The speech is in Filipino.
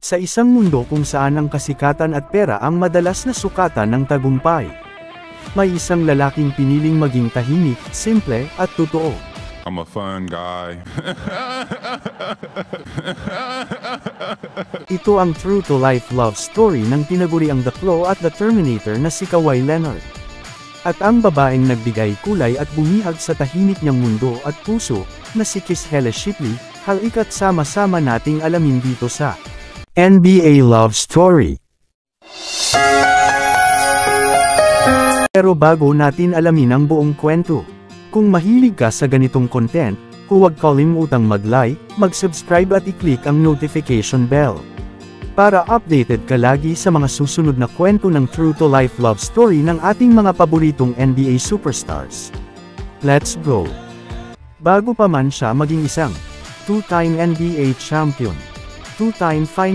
Sa isang mundo kung saan ang kasikatan at pera ang madalas na sukatan ng tagumpay, may isang lalaking piniling maging tahimik, simple, at totoo. I'm a fun guy. Ito ang true-to-life love story ng tinaguriang The Claw at the Terminator na si Kawhi Leonard. At ang babaeng nagbigay kulay at bumihag sa tahimik niyang mundo at puso, na si Kishela Shipley, halika't sama-sama nating alamin dito sa NBA Love Story. Pero bago natin alamin ang buong kwento, kung mahilig ka sa ganitong content, huwag kalimutang mag-like, mag-subscribe at i-click ang notification bell para updated ka lagi sa mga susunod na kwento ng true-to-life love story ng ating mga paboritong NBA superstars. Let's go! Bago pa man siya maging isang two-time NBA champion, two-time final